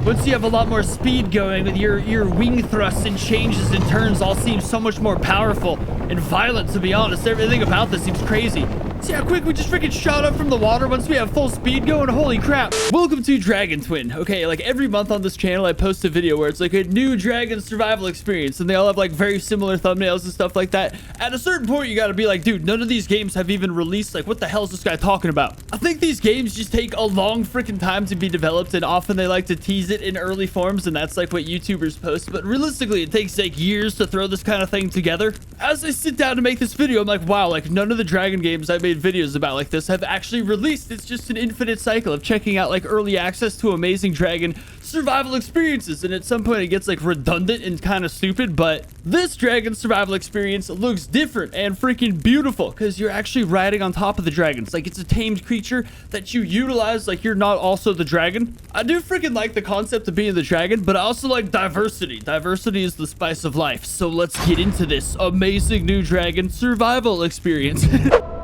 Once you have a lot more speed going with your wing thrusts and changes and turns all seem so much more powerful and violent, to be honest. Everything about this seems crazy. See how quick we just freaking shot up from the water once we have full speed going? Holy crap. Welcome to Dragontwin. Okay, like every month on this channel, I post a video where it's like a new dragon survival experience, and they all have like very similar thumbnails and stuff like that. At a certain point, you gotta be like, dude, none of these games have even released. Like, what the hell is this guy talking about? I think these games just take a long freaking time to be developed, and often they like to tease it in early forms, and that's like what YouTubers post. But realistically, it takes like years to throw this kind of thing together. As I sit down to make this video, I'm like, wow, like none of the dragon games I made videos about like this have actually released. It's just an infinite cycle of checking out like early access to amazing dragon survival experiences, and at some point it gets like redundant and kind of stupid. But this dragon survival experience looks different and freaking beautiful because you're actually riding on top of the dragons. Like, it's a tamed creature that you utilize like you're not also the dragon. I do freaking like the concept of being the dragon, but I also like diversity. Diversity is the spice of life. So let's get into this amazing new dragon survival experience.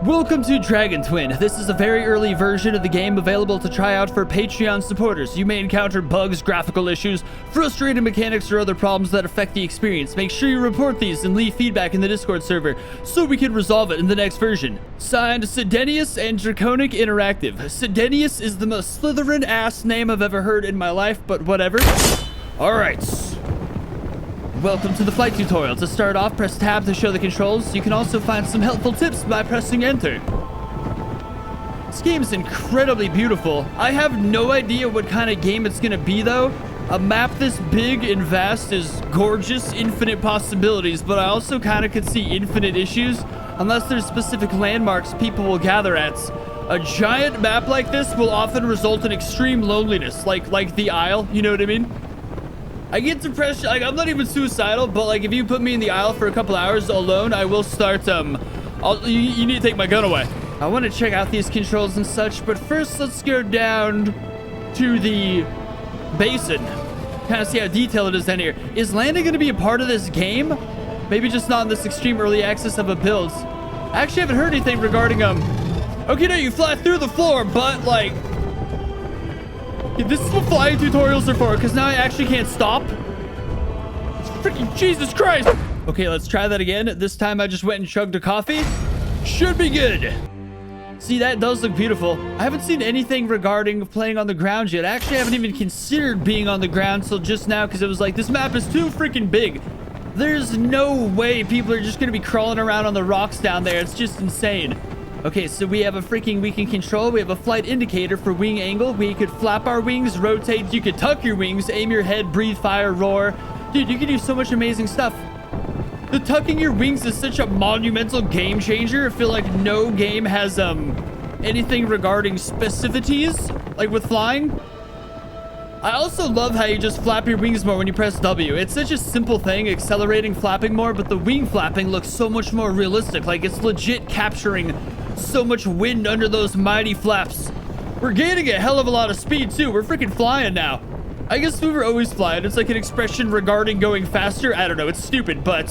Welcome to Dragontwin. This is a very early version of the game available to try out for Patreon supporters. You may encounter bugs, graphical issues, frustrating mechanics, or other problems that affect the experience. Make sure you report these and leave feedback in the Discord server so we can resolve it in the next version. Signed, Sidenius and Draconic Interactive. Sidenius is the most Slytherin-ass name I've ever heard in my life, but whatever. Alright. Welcome to the flight tutorial. To start off, press tab to show the controls. You can also find some helpful tips by pressing enter. This game is incredibly beautiful. I have no idea what kind of game it's gonna be though. A map this big and vast is gorgeous, infinite possibilities, but I also kind of could see infinite issues unless there's specific landmarks people will gather at. A giant map like this will often result in extreme loneliness, like the Isle, you know what I mean? I get depression. Like, I'm not even suicidal, but like if you put me in the Isle for a couple hours alone, I will start you need to take my gun away. I want to check out these controls and such, but first let's go down to the basin, kind of see how detailed it is down here. Is landing going to be a part of this game? Maybe just not in this extreme early access of a build. I actually haven't heard anything regarding okay, no, you fly through the floor, but like, this is what flying tutorials are for, because now I actually can't stop. It's freaking Jesus Christ. Okay, let's try that again. This time I just went and chugged a coffee. Should be good. See, that does look beautiful. I haven't seen anything regarding playing on the ground yet. I actually haven't even considered being on the ground till just now, because it was like, this map is too freaking big. There's no way people are just going to be crawling around on the rocks down there. It's just insane. Okay, so we have a freaking we can control. We have a flight indicator for wing angle. We could flap our wings, rotate. You could tuck your wings, aim your head, breathe fire, roar. Dude, you can do so much amazing stuff. The tucking your wings is such a monumental game changer. I feel like no game has anything regarding specificities, like with flying. I also love how you just flap your wings more when you press W. It's such a simple thing, accelerating flapping more, but the wing flapping looks so much more realistic. Like, it's legit capturing so much wind under those mighty flaps. We're gaining a hell of a lot of speed too. We're freaking flying now. I guess we were always flying. It's like an expression regarding going faster. I don't know, it's stupid, but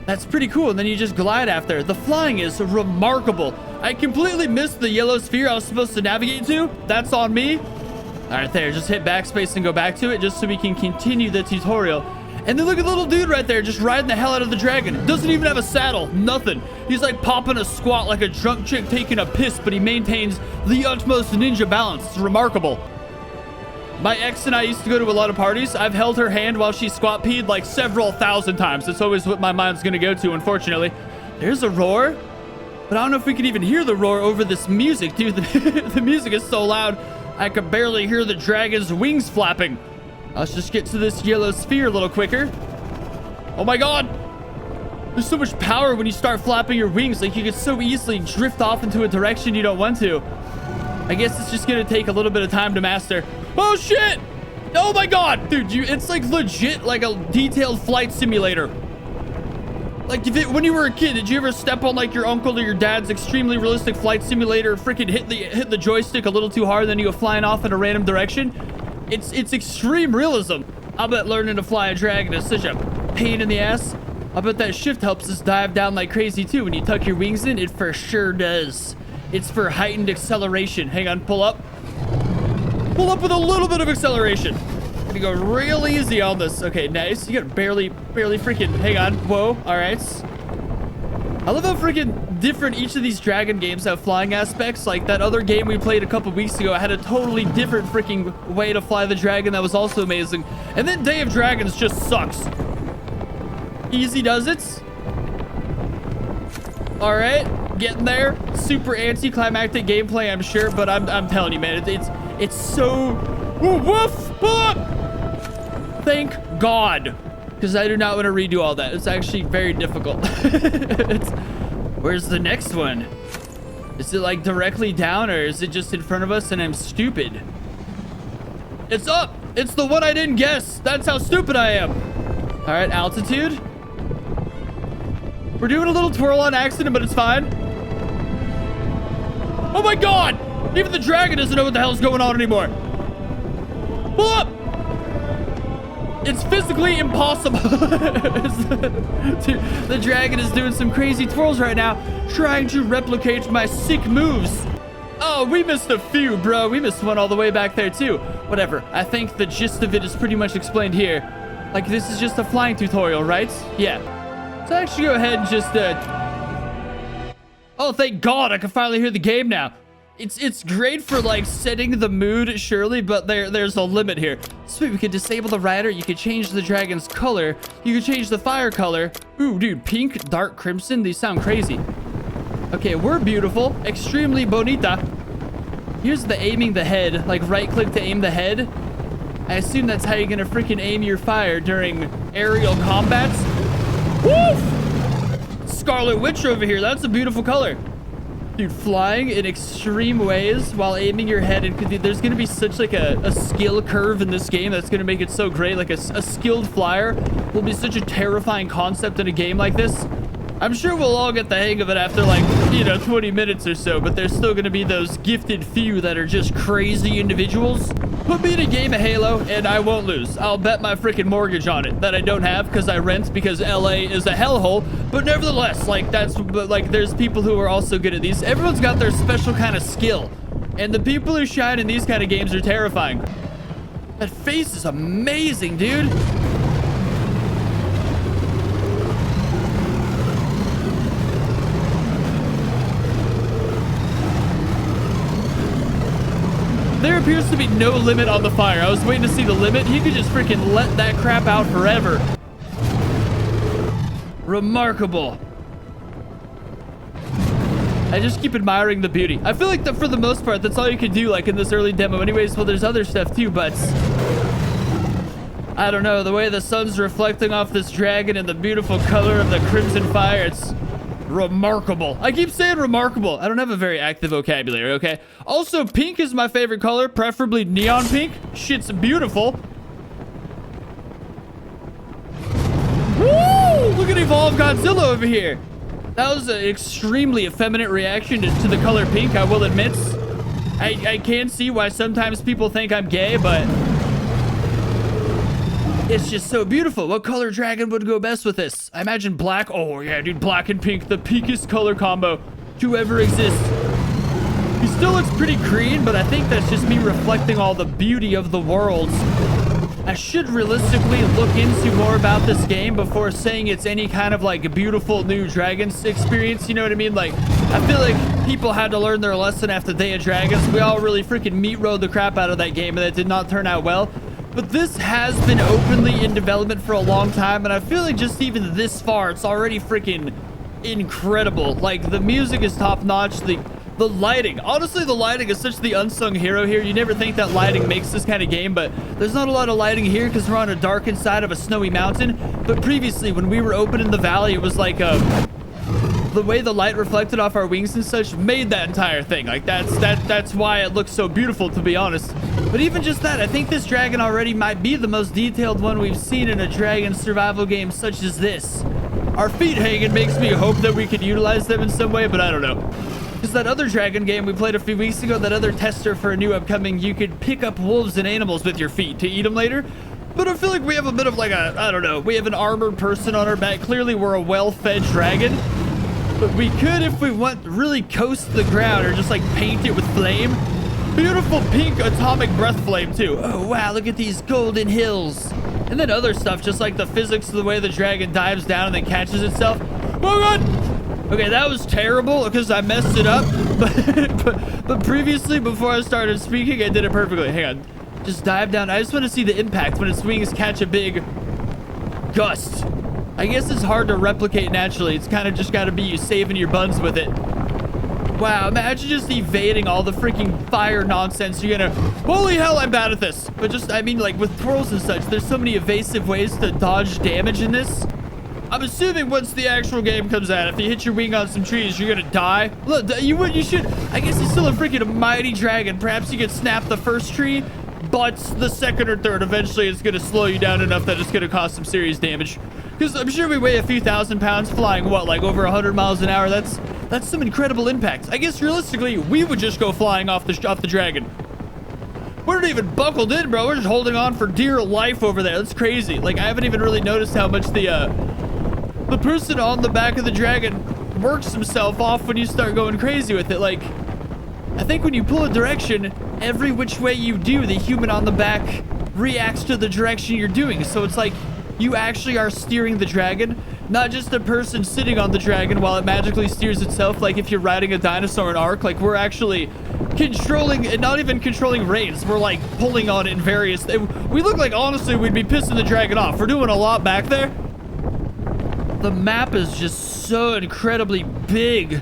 that's pretty cool. And then you just glide after. The flying is remarkable. I completely missed the yellow sphere I was supposed to navigate to. That's on me. All right, there, just hit backspace and go back to it just so we can continue the tutorial. And then look at the little dude right there just riding the hell out of the dragon. Doesn't even have a saddle, nothing. He's like popping a squat like a drunk chick taking a piss, but he maintains the utmost ninja balance. It's remarkable. My ex and I used to go to a lot of parties. I've held her hand while she squat peed like several thousand times. It's always what my mind's gonna go to, unfortunately. There's a roar, but I don't know if we can even hear the roar over this music, dude. The music is so loud, I could barely hear the dragon's wings flapping. Let's just get to this yellow sphere a little quicker. Oh my god. There's so much power when you start flapping your wings. Like, you could so easily drift off into a direction you don't want to. I guess it's just gonna take a little bit of time to master. Oh shit. Oh my god. Dude, it's like legit like a detailed flight simulator. Like, when you were a kid, did you ever step on like your uncle or your dad's extremely realistic flight simulator, freaking hit the joystick a little too hard, then you go flying off in a random direction? It's extreme realism. I bet learning to fly a dragon is such a pain in the ass. I bet that shift helps us dive down like crazy too. When you tuck your wings in, it for sure does. It's for heightened acceleration. Hang on, pull up. Pull up with a little bit of acceleration. Gonna go real easy on this. Okay, nice. You got barely freaking, hang on. Whoa, all right. I love how freaking different each of these dragon games have flying aspects. Like that other game we played a couple weeks ago had a totally different freaking way to fly the dragon that was also amazing. And then Day of Dragons just sucks. Easy does it. All right, getting there. Super anticlimactic gameplay, I'm sure, but I'm telling you, man, it's so woof. Pull up. Thank God. Because I do not want to redo all that. It's actually very difficult. Where's the next one? Is it like directly down or is it just in front of us and I'm stupid? It's up. It's the one I didn't guess. That's how stupid I am. All right, altitude. We're doing a little twirl on accident, but it's fine. Oh my God. Even the dragon doesn't know what the hell's going on anymore. Pull up. It's physically impossible. Dude, the dragon is doing some crazy twirls right now, trying to replicate my sick moves. Oh, we missed a few, bro. We missed one all the way back there, too. Whatever. I think the gist of it is pretty much explained here. Like, this is just a flying tutorial, right? Yeah. So actually go ahead and just, Oh, thank God. I can finally hear the game now. It's great for like setting the mood, surely, but there's a limit here. Sweet, we can disable the rider. You can change the dragon's color. You can change the fire color. Ooh, dude, pink, dark, crimson. These sound crazy. Okay, we're beautiful. Extremely bonita. Here's the aiming the head. Like right click to aim the head. I assume that's how you're gonna freaking aim your fire during aerial combats. Woof! Scarlet Witch over here. That's a beautiful color. Dude, flying in extreme ways while aiming your head. And there's going to be such like a skill curve in this game that's going to make it so great. Like a skilled flyer will be such a terrifying concept in a game like this. I'm sure we'll all get the hang of it after like, 20 minutes or so. But there's still going to be those gifted few that are just crazy individuals. Put me in a game of Halo and I won't lose. I'll bet my freaking mortgage on it that I don't have because I rent because LA is a hellhole. But nevertheless, like there's people who are also good at these. Everyone's got their special kind of skill. And the people who shine in these kind of games are terrifying. That face is amazing, dude. There appears to be no limit on the fire. I was waiting to see the limit. He could just freaking let that crap out forever. Remarkable. I just keep admiring the beauty. I feel like that for the most part, that's all you can do like in this early demo anyways. Well, there's other stuff too, but I don't know. The way the sun's reflecting off this dragon and the beautiful color of the crimson fire, it's remarkable. I keep saying remarkable. I don't have a very active vocabulary, okay? Also, pink is my favorite color, preferably neon pink. Shit's beautiful. Woo! Look at Evolve Godzilla over here. That was an extremely effeminate reaction to the color pink, I will admit. I can see why sometimes people think I'm gay, but it's just so beautiful. What color dragon would go best with this? I imagine black. Oh, yeah, dude, black and pink. The peakest color combo to ever exist. He still looks pretty green, but I think that's just me reflecting all the beauty of the world. I should realistically look into more about this game before saying it's any kind of like beautiful new Dragons experience. You know what I mean? Like, I feel like people had to learn their lesson after Day of Dragons. We all really freaking meat rode the crap out of that game, and it did not turn out well. But this has been openly in development for a long time, and I feel like just even this far, it's already freaking incredible. Like, the music is top-notch. The lighting. Honestly, the lighting is such the unsung hero here. You never think that lighting makes this kind of game, but there's not a lot of lighting here because we're on a darkened side of a snowy mountain. But previously, when we were open in the valley, it was like the way the light reflected off our wings and such made that entire thing. Like, that's why it looks so beautiful, to be honest. But even just that, I think this dragon already might be the most detailed one we've seen in a dragon survival game such as this. Our feet hanging makes me hope that we can utilize them in some way, but I don't know. Because that other dragon game we played a few weeks ago, that other tester for a new upcoming, you could pick up wolves and animals with your feet to eat them later. But I feel like we have a bit of like I don't know, we have an armored person on our back. Clearly we're a well-fed dragon. But we could, if we want, really coast the ground or just like paint it with flame. Beautiful pink atomic breath flame too. Oh wow, look at these golden hills. And then other stuff, just like the physics of the way the dragon dives down and then catches itself. Oh god! Okay, that was terrible because I messed it up. But previously, before I started speaking, I did it perfectly. Hang on. Just dive down. I just want to see the impact when its wings catch a big gust. I guess it's hard to replicate naturally. It's kind of just got to be you saving your buns with it. Wow, imagine just evading all the freaking fire nonsense you're gonna... Holy hell, I'm bad at this. But just, I mean, like, with twirls and such, there's so many evasive ways to dodge damage in this. I'm assuming once the actual game comes out, if you hit your wing on some trees, you're gonna die. Look, you should... I guess it's still a freaking mighty dragon. Perhaps you could snap the first tree, but the second or third, eventually it's gonna slow you down enough that it's gonna cause some serious damage. Because I'm sure we weigh a few thousand pounds flying, what, like over 100 miles an hour? That's some incredible impact. I guess realistically, we would just go flying off the dragon. We're not even buckled in, bro. We're just holding on for dear life over there. That's crazy. Like, I haven't even really noticed how much the person on the back of the dragon works himself off when you start going crazy with it. Like, I think when you pull a direction, every which way you do, the human on the back reacts to the direction you're doing. So it's like you actually are steering the dragon, not just a person sitting on the dragon while it magically steers itself. Like if you're riding a dinosaur in Ark, like we're actually controlling, and not even controlling reins. We're like pulling on it in various... We look like, honestly, we'd be pissing the dragon off. We're doing a lot back there. The map is just so incredibly big.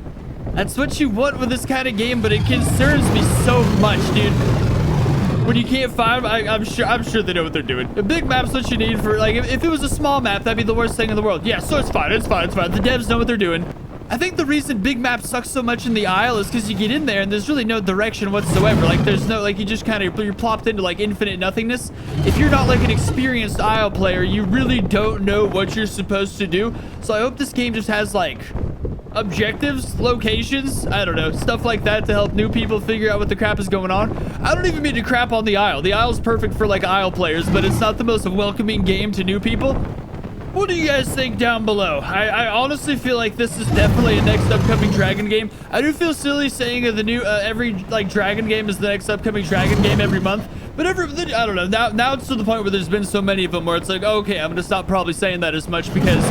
That's what you want with this kind of game, but it concerns me so much, dude. When you can't find, I'm sure they know what they're doing. A big map's what you need for, like, if it was a small map, that'd be the worst thing in the world. Yeah, so it's fine. The devs know what they're doing. I think the reason big maps suck so much in the Isle is because you get in there and there's really no direction whatsoever. Like, there's no, like, you just kind of, you're plopped into, like, infinite nothingness. If you're not, like, an experienced Isle player, you really don't know what you're supposed to do. So I hope this game just has, like, objectives, locations, I don't know, stuff like that to help new people figure out what the crap is going on. I don't even mean to crap on the Isle. The Isle's perfect for, like, Isle players, but it's not the most welcoming game to new people. What do you guys think down below? I honestly feel like this is definitely a next upcoming dragon game. I do feel silly saying the new every like dragon game is the next upcoming dragon game every month, but I don't know. Now it's to the point where there's been so many of them where it's like, okay, I'm gonna stop probably saying that as much because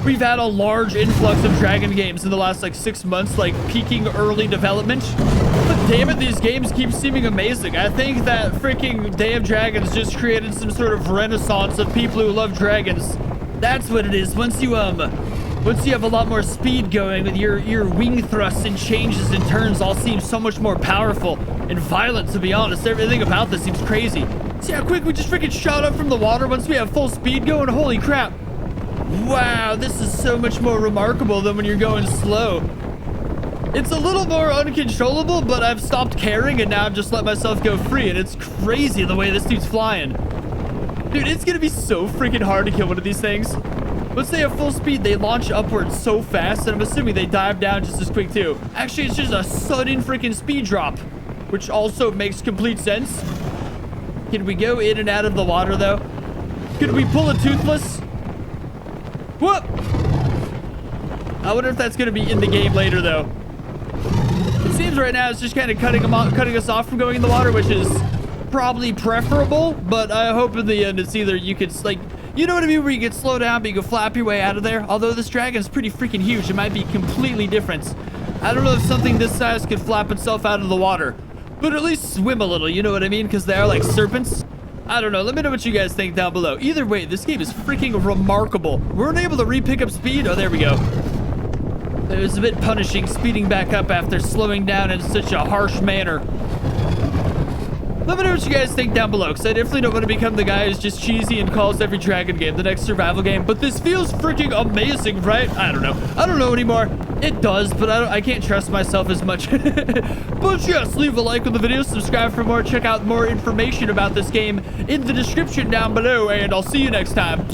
we've had a large influx of dragon games in the last like 6 months, like peaking early development. But damn it, these games keep seeming amazing. I think that freaking Day of Dragons just created some sort of renaissance of people who love dragons. That's what it is. Once you have a lot more speed going with your wing thrusts and changes and turns all seem so much more powerful and violent, to be honest. Everything about this seems crazy. See how quick we just freaking shot up from the water once we have full speed going? Holy crap. Wow, this is so much more remarkable than when you're going slow. It's a little more uncontrollable, but I've stopped caring and now I've just let myself go free, and it's crazy the way this dude's flying. Dude, it's gonna be so freaking hard to kill one of these things. Once they have full speed, they launch upwards so fast, and I'm assuming they dive down just as quick too. Actually, it's just a sudden freaking speed drop, which also makes complete sense. Can we go in and out of the water though? Could we pull a toothless? Whoop! I wonder if that's gonna be in the game later though. It seems right now it's just kind of cutting us off from going in the water, which is probably preferable, but I hope in the end it's either you could, like, you know what I mean, where you could slow down but you can flap your way out of there. Although this dragon's pretty freaking huge, it might be completely different. I don't know if something this size could flap itself out of the water, but at least swim a little, you know what I mean, because they are like serpents. I don't know. Let me know what you guys think down below. Either way, this game is freaking remarkable. We're able to re-pick up speed. Oh, there we go. It was a bit punishing speeding back up after slowing down in such a harsh manner. Let me know what you guys think down below, because I definitely don't want to become the guy who's just cheesy and calls every dragon game the next survival game. But this feels freaking amazing, right? I don't know. I don't know anymore. It does, but I can't trust myself as much. But yes, leave a like on the video, subscribe for more, check out more information about this game in the description down below, and I'll see you next time.